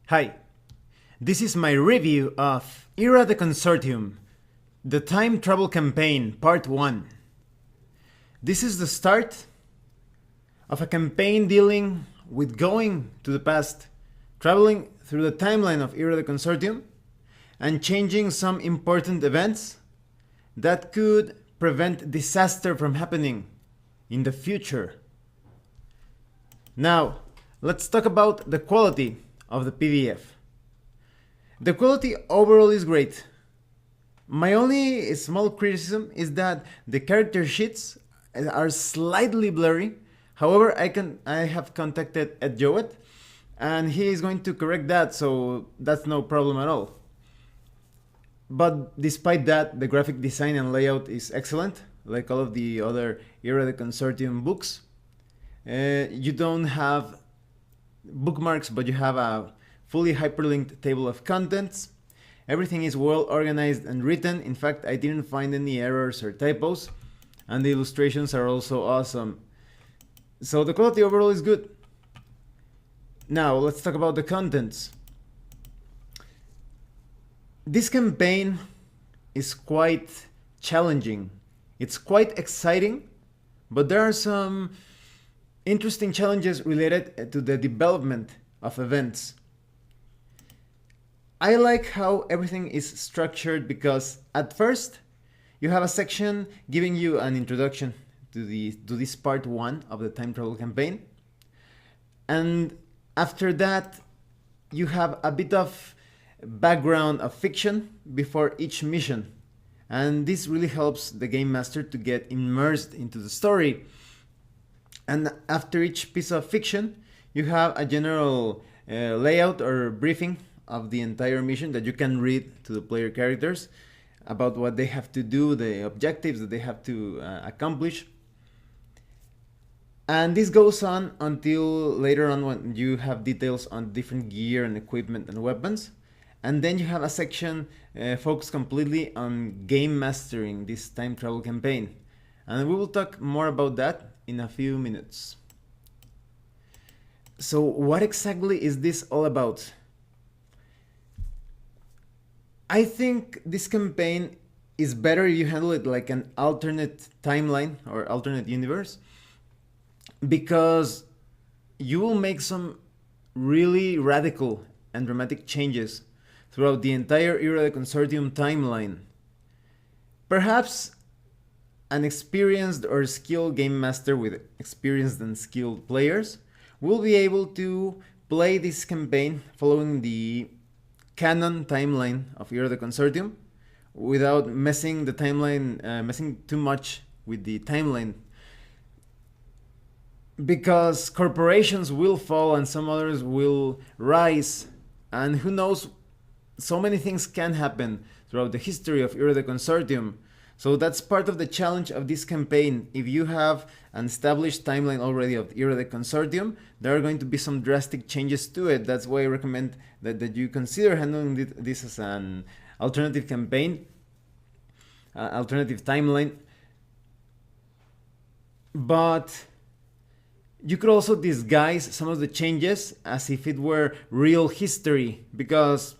Hi, this is my review of Era the Consortium, the Time Travel Campaign Part 1. This is the start of a campaign dealing with going to the past, traveling through the timeline of Era the Consortium, and changing some important events that could prevent disaster from happening in the future. Now, let's talk about the quality of the PDF. The quality overall is great. My only small criticism is that the character sheets are slightly blurry. However, I have contacted Ed Jowett and he is going to correct that, so that's no problem at all. But despite that, the graphic design and layout is excellent, like all of the other Era the Consortium books. You don't have bookmarks, but you have a fully hyperlinked table of contents. Everything is well organized and written. In fact, I didn't find any errors or typos, and the illustrations are also awesome. So the quality overall is good. Now let's talk about the contents. This campaign is quite challenging. It's quite exciting, but there are some interesting challenges related to the development of events. I like how everything is structured because at first you have a section giving you an introduction to this part 1 of the time travel campaign, and after that you have a bit of background of fiction before each mission, and this really helps the game master to get immersed into the story. And after each piece of fiction, you have a general layout or briefing of the entire mission that you can read to the player characters about what they have to do, the objectives that they have to accomplish. And this goes on until later on when you have details on different gear and equipment and weapons. And then you have a section focused completely on game mastering this time travel campaign. And we will talk more about that in a few minutes. So what exactly is this all about? I think this campaign is better if you handle it like an alternate timeline or alternate universe, because you will make some really radical and dramatic changes throughout the entire Era the Consortium timeline. Perhaps an experienced or skilled game master with experienced and skilled players will be able to play this campaign following the canon timeline of Era the Consortium without messing too much with the timeline, because corporations will fall and some others will rise, and who knows, so many things can happen throughout the history of Era the Consortium. So that's part of the challenge of this campaign. If you have an established timeline already of Era the Consortium, there are going to be some drastic changes to it. That's why I recommend that you consider handling this as an alternative campaign, alternative timeline. But you could also disguise some of the changes as if it were real history, because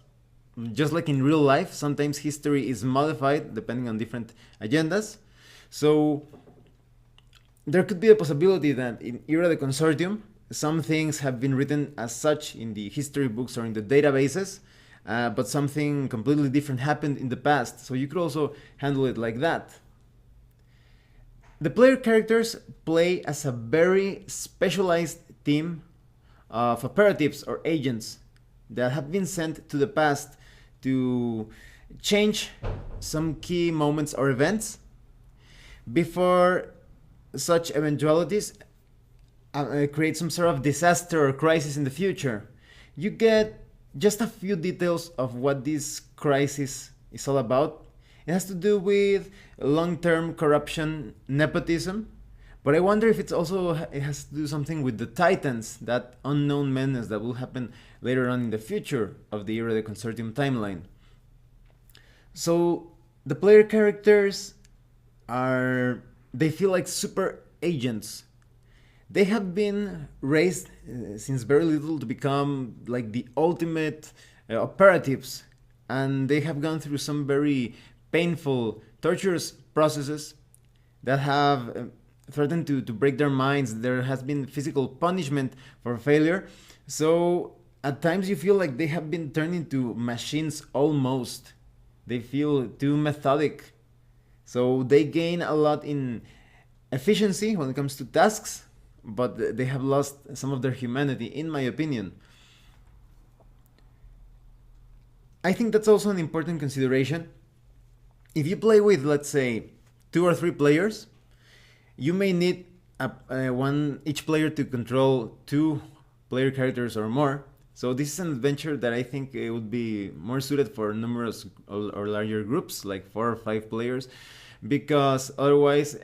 just like in real life, sometimes history is modified depending on different agendas. So there could be a possibility that in Era the Consortium, some things have been written as such in the history books or in the databases, but something completely different happened in the past. So you could also handle it like that. The player characters play as a very specialized team of operatives or agents that have been sent to the past to change some key moments or events before such eventualities create some sort of disaster or crisis in the future. You get just a few details of what this crisis is all about. It has to do with long-term corruption, nepotism, but I wonder if it has to do something with the Titans, that unknown menace that will happen later on in the future of the Era the Consortium timeline. So the player characters they feel like super agents. They have been raised since very little to become like the ultimate operatives, and they have gone through some very painful, torturous processes that have threatened to break their minds. There has been physical punishment for failure. So at times you feel like they have been turned into machines almost. They feel too methodic. So they gain a lot in efficiency when it comes to tasks, but they have lost some of their humanity, in my opinion. I think that's also an important consideration. If you play with, let's say, 2 or 3 players, you may need each player to control 2 player characters or more. So this is an adventure that I think it would be more suited for numerous or larger groups, like 4 or 5 players, because otherwise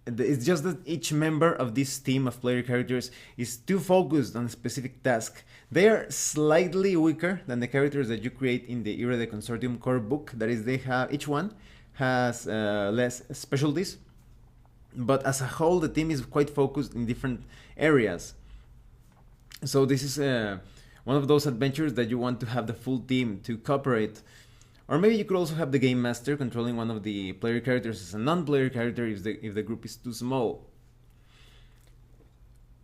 it's just that each member of this team of player characters is too focused on a specific task. They are slightly weaker than the characters that you create in the Era de Consortium core book. That is, each one has less specialties, but as a whole the team is quite focused in different areas. So this is one of those adventures that you want to have the full team to cooperate. Or maybe you could also have the game master controlling one of the player characters as a non-player character if the group is too small.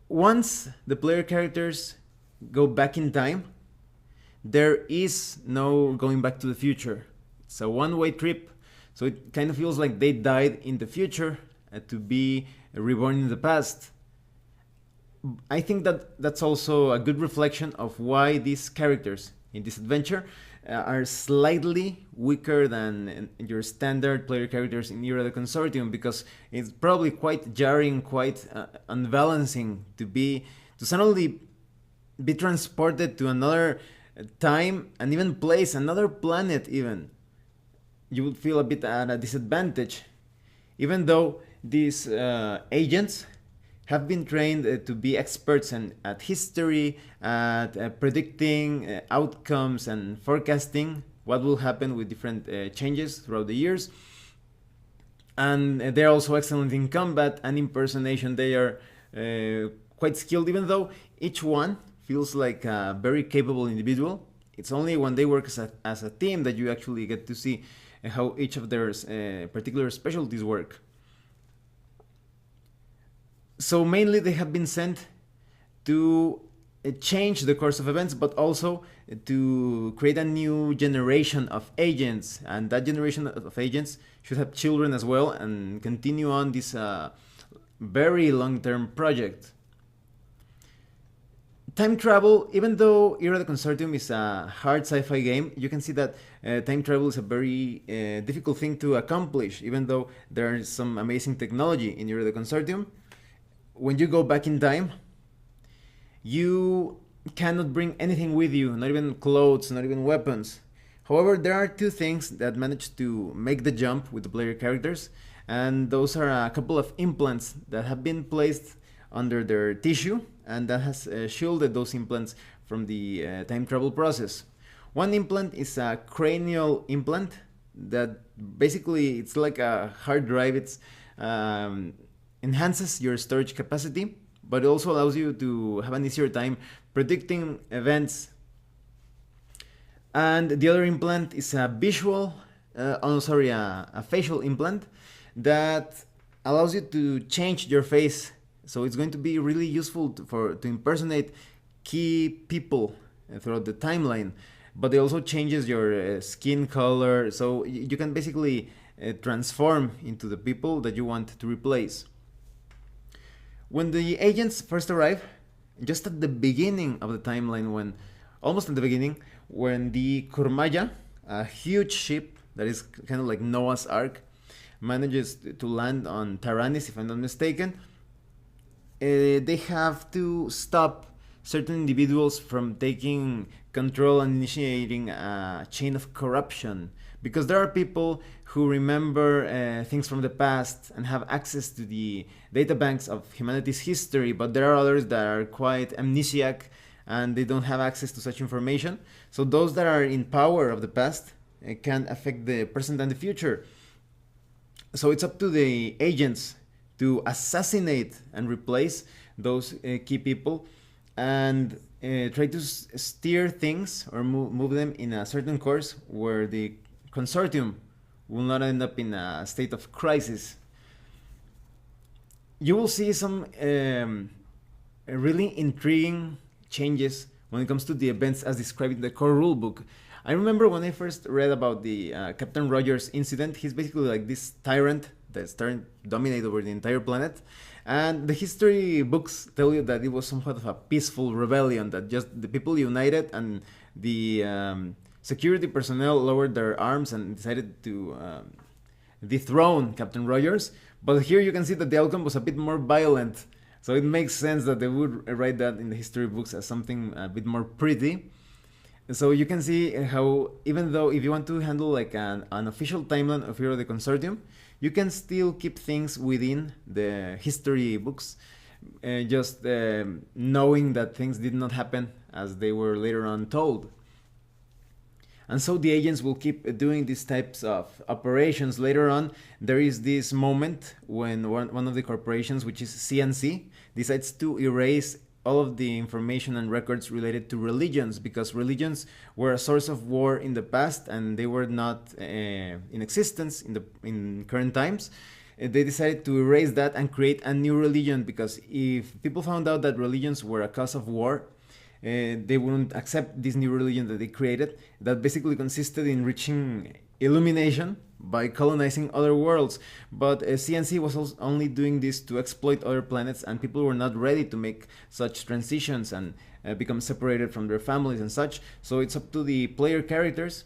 Once the player characters go back in time, there is no going back to the future. It's a one-way trip. So it kind of feels like they died in the future to be reborn in the past. I think that that's also a good reflection of why these characters in this adventure are slightly weaker than your standard player characters in Era the Consortium, because it's probably quite jarring, quite unbalancing to suddenly be transported to another time and even place, another planet even. You would feel a bit at a disadvantage, even though these agents have been trained to be experts at history, at predicting outcomes and forecasting what will happen with different changes throughout the years. And they're also excellent in combat and impersonation. They are quite skilled, even though each one feels like a very capable individual. It's only when they work as a team that you actually get to see how each of their particular specialties work. So mainly they have been sent to change the course of events, but also to create a new generation of agents. And that generation of agents should have children as well and continue on this very long-term project. Time travel, even though Era the Consortium is a hard sci-fi game, you can see that time travel is a very difficult thing to accomplish, even though there is some amazing technology in Era the Consortium. When you go back in time, you cannot bring anything with you, not even clothes, not even weapons. However, there are 2 things that manage to make the jump with the player characters, and those are a couple of implants that have been placed under their tissue, and that has shielded those implants from the time travel process. One implant is a cranial implant that basically it's like a hard drive. It's enhances your storage capacity, but it also allows you to have an easier time predicting events. And the other implant is a facial implant that allows you to change your face. So it's going to be really useful to impersonate key people throughout the timeline, but it also changes your skin color, so you can basically transform into the people that you want to replace. When the agents first arrive, just at the beginning of the timeline, almost at the beginning, when the Kurmaya, a huge ship that is kind of like Noah's Ark, manages to land on Taranis, if I'm not mistaken, they have to stop certain individuals from taking control and initiating a chain of corruption, because there are people who remember things from the past and have access to the databanks of humanity's history, but there are others that are quite amnesiac and they don't have access to such information. So those that are in power of the past can affect the present and the future. So it's up to the agents to assassinate and replace those key people and try to steer things or move them in a certain course where the consortium will not end up in a state of crisis. You will see some really intriguing changes when it comes to the events as described in the core rulebook. I remember when I first read about the Captain Rogers incident, he's basically like this tyrant that's trying to dominate over the entire planet. And the history books tell you that it was somewhat of a peaceful rebellion, that just the people united and the security personnel lowered their arms and decided to dethrone Captain Rogers. But here you can see that the outcome was a bit more violent. So it makes sense that they would write that in the history books as something a bit more pretty. So you can see how, even though if you want to handle like an official timeline of Hero of the Consortium, you can still keep things within the history books, just knowing that things did not happen as they were later on told. And so the agents will keep doing these types of operations. Later on, there is this moment when one of the corporations, which is CNC, decides to erase all of the information and records related to religions, because religions were a source of war in the past and they were not in existence in current times. They decided to erase that and create a new religion, because if people found out that religions were a cause of war, they wouldn't accept this new religion that they created, that basically consisted in reaching illumination by colonizing other worlds. But CNC was only doing this to exploit other planets, and people were not ready to make such transitions and become separated from their families and such. So it's up to the player characters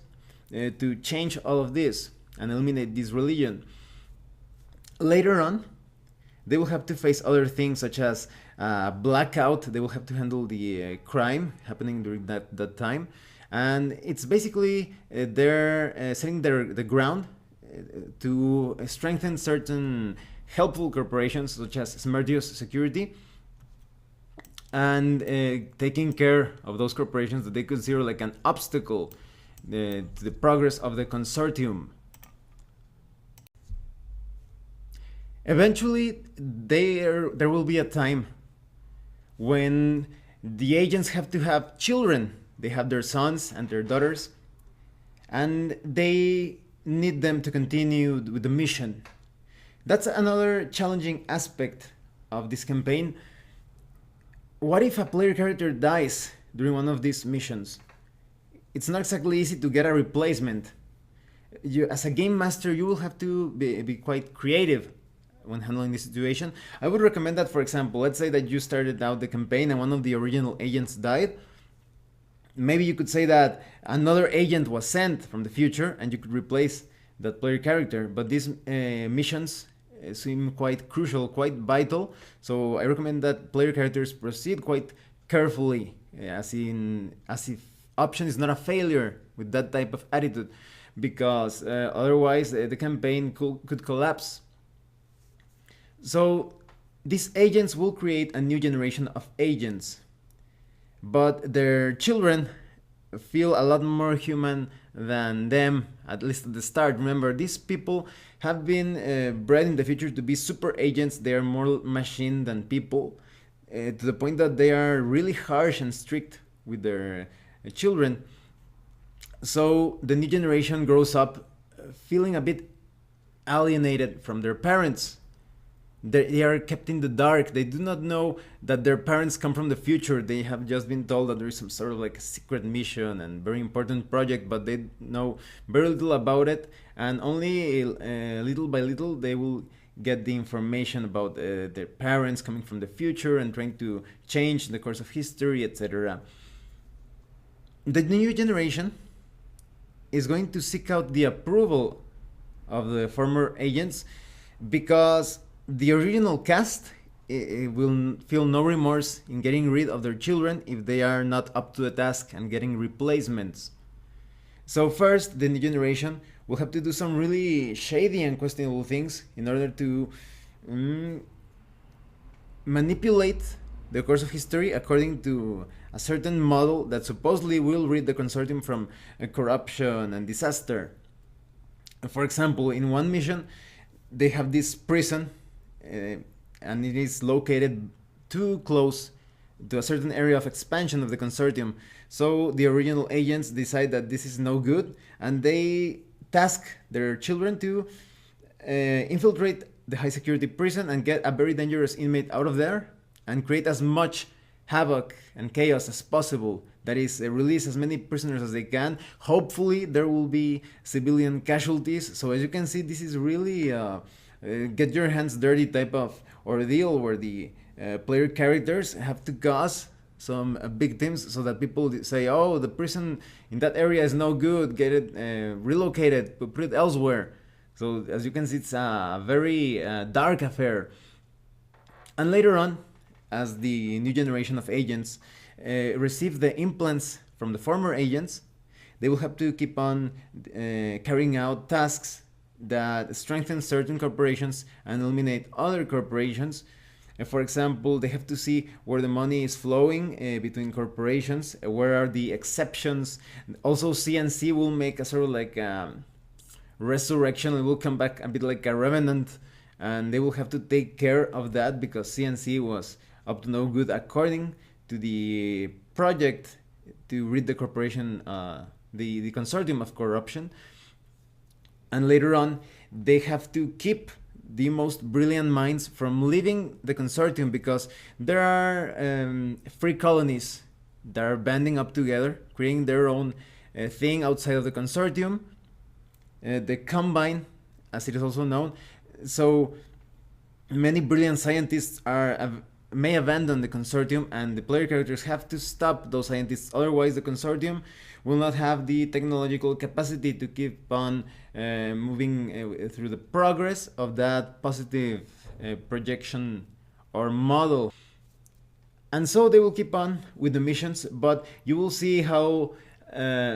to change all of this and eliminate this religion. Later on, they will have to face other things such as blackout. They will have to handle the crime happening during that time. And it's basically they're setting the ground to strengthen certain helpful corporations such as Smerdios Security, and taking care of those corporations that they consider like an obstacle to the progress of the consortium. Eventually, there will be a time when the agents have to have children. They have their sons and their daughters, and they need them to continue with the mission. That's another challenging aspect of this campaign. What if a player character dies during one of these missions? It's not exactly easy to get a replacement. As a game master, you will have to be quite creative when handling this situation. I would recommend that, for example, let's say that you started out the campaign and one of the original agents died. Maybe you could say that another agent was sent from the future and you could replace that player character. But these missions seem quite crucial, quite vital. So I recommend that player characters proceed quite carefully, as if option is not a failure with that type of attitude, because otherwise the campaign could collapse. So these agents will create a new generation of agents, but their children feel a lot more human than them, at least at the start. Remember, these people have been bred in the future to be super agents. They are more machine than people, to the point that they are really harsh and strict with their children. So the new generation grows up feeling a bit alienated from their parents. They are kept in the dark. They do not know that their parents come from the future. They have just been told that there is some sort of like a secret mission and very important project, but they know very little about it, and only little by little they will get the information about their parents coming from the future and trying to change the course of history, etc. The new generation is going to seek out the approval of the former agents, because the original cast will feel no remorse in getting rid of their children if they are not up to the task and getting replacements. So first, the new generation will have to do some really shady and questionable things in order to manipulate the course of history according to a certain model that supposedly will rid the consortium from corruption and disaster. For example, in one mission, they have this prison, and it is located too close to a certain area of expansion of the consortium. So the original agents decide that this is no good, and they task their children to infiltrate the high security prison and get a very dangerous inmate out of there and create as much havoc and chaos as possible. That is, release as many prisoners as they can. Hopefully there will be civilian casualties. So as you can see, this is really get your hands dirty type of ordeal where the player characters have to cause some victims so that people say, oh, the prison in that area is no good, get it relocated, put it elsewhere. So as you can see, it's a very dark affair. And later on, as the new generation of agents receive the implants from the former agents, they will have to keep on carrying out tasks that strengthen certain corporations and eliminate other corporations. For example, they have to see where the money is flowing between corporations, where are the exceptions. Also, CNC will make a sort of like resurrection. It will come back a bit like a revenant, and they will have to take care of that because CNC was up to no good according to the project to rid the corporation, the consortium of corruption. And later on, they have to keep the most brilliant minds from leaving the consortium because there are free colonies that are banding up together, creating their own thing outside of the consortium, the Combine, as it is also known. So many brilliant scientists may abandon the consortium, and the player characters have to stop those scientists. Otherwise, the consortium will not have the technological capacity to keep on moving through the progress of that positive projection or model. And so they will keep on with the missions, but you will see how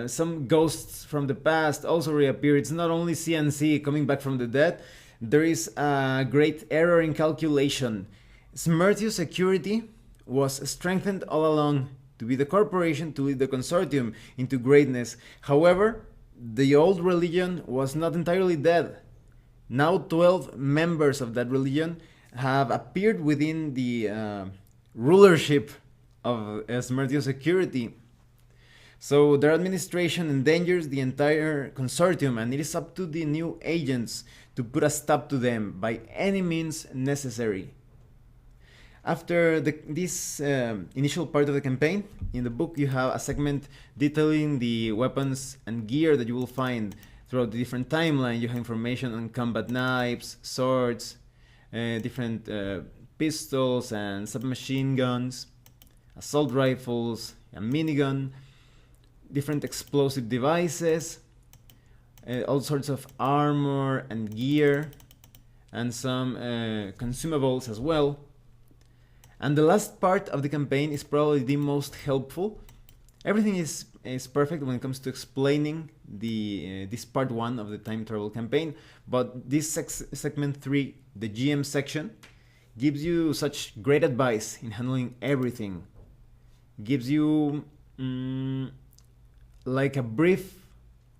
some ghosts from the past also reappear. It's not only CNC coming back from the dead. There is a great error in calculation. Smertio Security was strengthened all along to be the corporation to lead the consortium into greatness. However, the old religion was not entirely dead. Now 12 members of that religion have appeared within the rulership of Smertio Security. So their administration endangers the entire consortium, and it is up to the new agents to put a stop to them by any means necessary. After this initial part of the campaign, in the book you have a segment detailing the weapons and gear that you will find throughout the different timeline. You have information on combat knives, swords, different pistols and submachine guns, assault rifles, a minigun, different explosive devices, all sorts of armor and gear, and some consumables as well. And the last part of the campaign is probably the most helpful. Everything is perfect when it comes to explaining this part 1 of the time travel campaign, but this segment 3, the GM section, gives you such great advice in handling everything. Gives you like a brief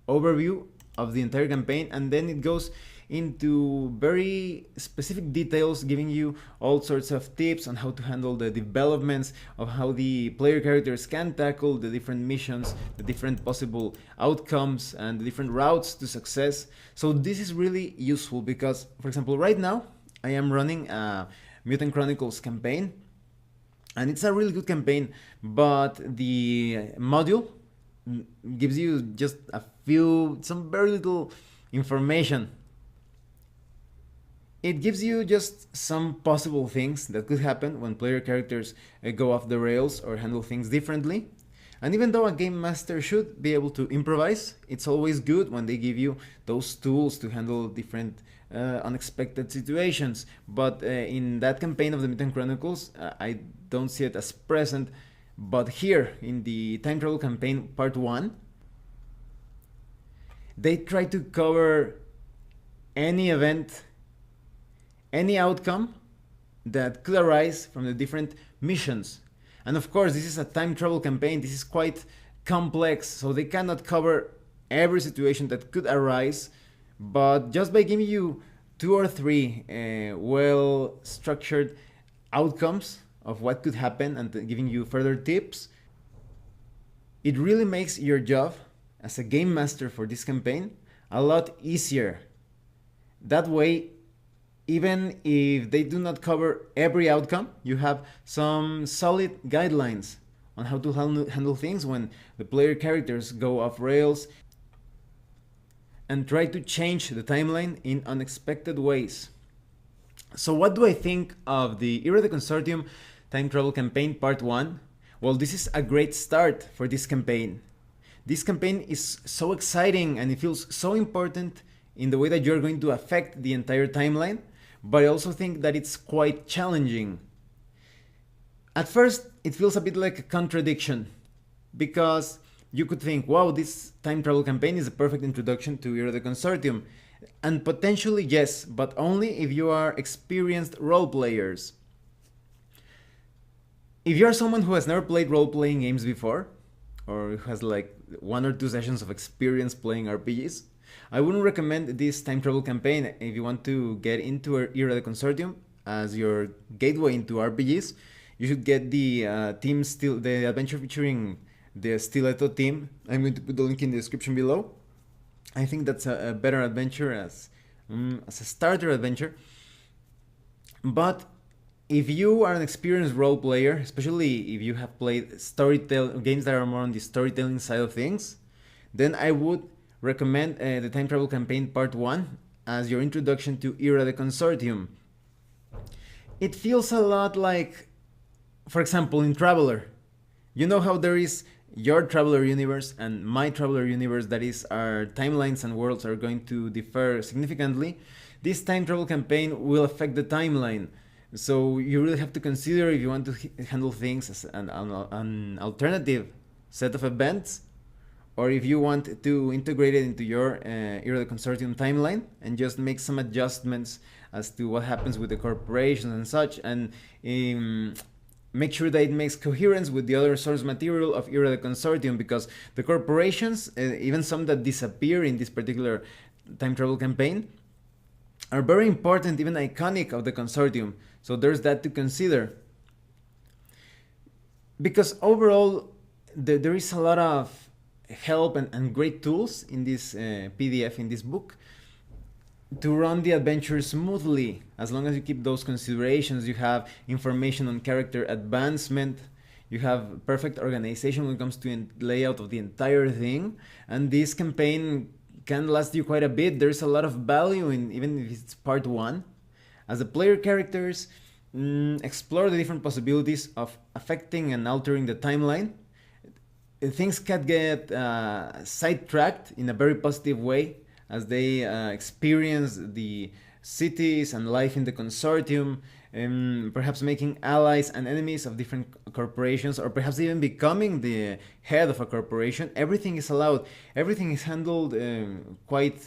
overview of the entire campaign, and then it goes into very specific details, giving you all sorts of tips on how to handle the developments of how the player characters can tackle the different missions, the different possible outcomes, and the different routes to success. So this is really useful because, for example, right now I am running a Mutant Chronicles campaign, and it's a really good campaign, but the module gives you just some very little information. It gives you just some possible things that could happen when player characters go off the rails or handle things differently. And even though a game master should be able to improvise, it's always good when they give you those tools to handle different unexpected situations. But in that campaign of the Mutant Chronicles, I don't see it as present. But here, in the Time Travel Campaign Part 1, they try to cover any event, any outcome that could arise from the different missions. And of course, this is a time travel campaign. This is quite complex, so they cannot cover every situation that could arise. But just by giving you 2 or 3 well-structured outcomes, of what could happen and giving you further tips, it really makes your job as a game master for this campaign a lot easier. That way, even if they do not cover every outcome, you have some solid guidelines on how to handle things when the player characters go off rails and try to change the timeline in unexpected ways. So what do I think of the Era of the Consortium Time Travel Campaign Part 1? Well, this is a great start for this campaign. This campaign is so exciting and it feels so important in the way that you're going to affect the entire timeline, but I also think that it's quite challenging. At first, it feels a bit like a contradiction, because you could think, wow, this time travel campaign is a perfect introduction to Era of the Consortium. And potentially yes, but only if you are experienced role players. If you're someone who has never played role-playing games before, or who has like 1 or 2 sessions of experience playing RPGs, I wouldn't recommend this time travel campaign if you want to get into Era of the Consortium as your gateway into RPGs. You should get the the adventure featuring the Stiletto team. I'm going to put the link in the description below. I think that's a better adventure as a starter adventure. But if you are an experienced role player, especially if you have played games that are more on the storytelling side of things, then I would recommend the Time Travel Campaign Part 1 as your introduction to Era of the Consortium. It feels a lot like, for example, in Traveler. You know how there is your Traveler universe and my Traveler universe, that is, our timelines and worlds are going to differ significantly. This time travel campaign will affect the timeline. So you really have to consider if you want to handle things as an alternative set of events, or if you want to integrate it into your Era of the Consortium timeline and just make some adjustments as to what happens with the corporations and such, and make sure that it makes coherence with the other source material of Era of the Consortium, because the corporations, even some that disappear in this particular time travel campaign, are very important, even iconic of the Consortium. So there's that to consider. Because overall, there is a lot of help and great tools in this PDF, in this book, to run the adventure smoothly. As long as you keep those considerations, you have information on character advancement, you have perfect organization when it comes to layout of the entire thing, and this campaign can last you quite a bit. There's a lot of value in, even if it's part 1. As the player characters explore the different possibilities of affecting and altering the timeline, things can get sidetracked in a very positive way as they experience the cities and life in the Consortium, perhaps making allies and enemies of different corporations, or perhaps even becoming the head of a corporation. Everything is allowed. Everything is handled quite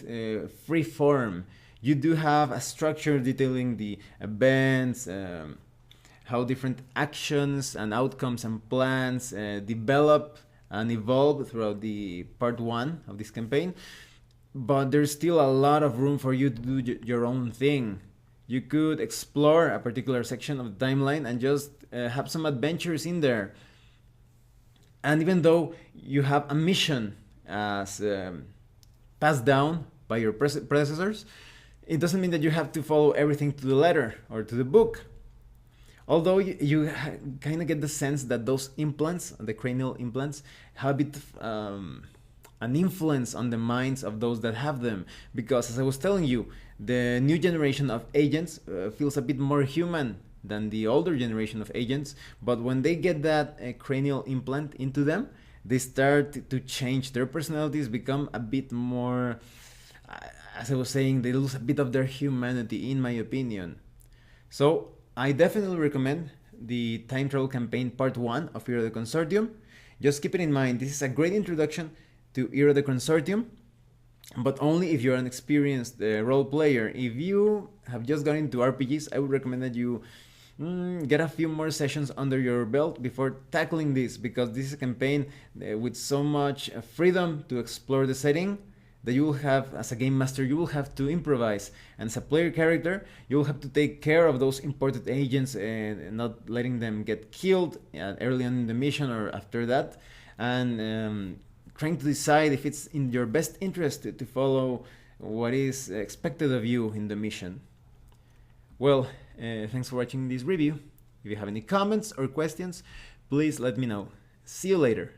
free form. You do have a structure detailing the events, how different actions and outcomes and plans develop and evolve throughout the part 1 of this campaign. But there's still a lot of room for you to do your own thing. You could explore a particular section of the timeline and just have some adventures in there. And even though you have a mission as passed down by your predecessors, it doesn't mean that you have to follow everything to the letter or to the book. Although you kind of get the sense that those implants, the cranial implants, have a bit an influence on the minds of those that have them. Because as I was telling you, the new generation of agents feels a bit more human than the older generation of agents. But when they get that cranial implant into them, they start to change. Their personalities become a bit more, as I was saying, they lose a bit of their humanity, in my opinion. So I definitely recommend the Time Travel Campaign Part 1 of Era of the Consortium. Just keep it in mind, this is a great introduction to Era of the Consortium, but only if you're an experienced role player. If you have just gone into RPGs, I would recommend that you get a few more sessions under your belt before tackling this, because this is a campaign with so much freedom to explore the setting that you will have, as a game master, you will have to improvise. And as a player character, you will have to take care of those imported agents and not letting them get killed early on in the mission or after that. And trying to decide if it's in your best interest to follow what is expected of you in the mission. Well, thanks for watching this review. If you have any comments or questions, please let me know. See you later.